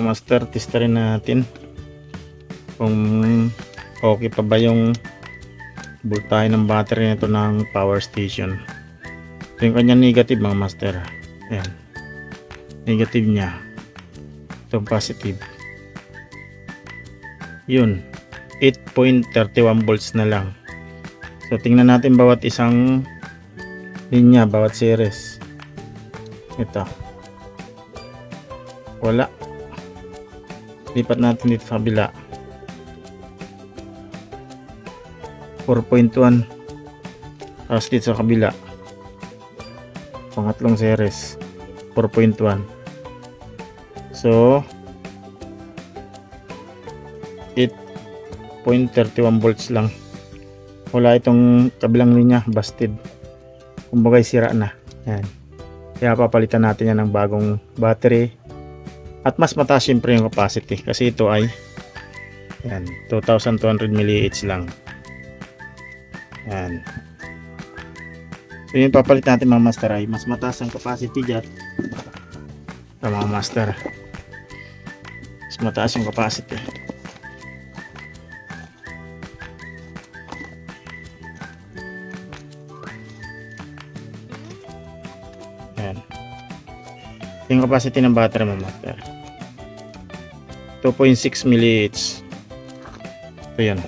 master, testarin natin kung okay pa ba yung voltahe ng battery nito ng power station. Ito yung kanyang negative mga master. Ayan, negative nya, itong positive. Yun, 8.31 volts na lang. So tingnan natin bawat isang linya, bawat series. Ito, wala. Lipat natin dito sa kabila, 4.1. tapos dito sa kabila, pangatlong series, 4.1. so 8.31 volts lang. Wala itong kabilang linya, busted, kumbaga sira na. Yan, kaya papalitan natin yan ng bagong battery. At mas mataas syempre yung capacity kasi ito ay yan, 2200 mAh lang. Yan, so yung papalit natin mga master ay mas mataas ang capacity dyan. Mga master, mas mataas yung capacity. Yan, yung capacity ng battery mga master, 2.6 mAh. So yan,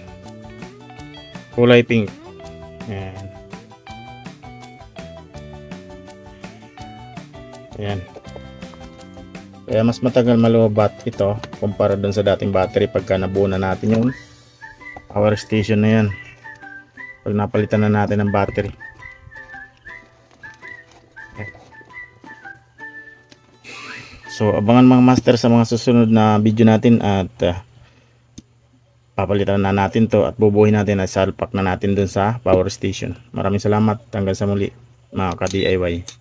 kulay pink. Yan, yan. Kaya mas matagal malubat ito kumpara dun sa dating battery pagka nabuo na natin yung power station na yan, pag napalitan na natin ng battery. So abangan mga master sa mga susunod na video natin at papalitan na natin to at bubuhin natin at salpak na natin dun sa power station. Maraming salamat, hanggang sa muli mga ka-DIY.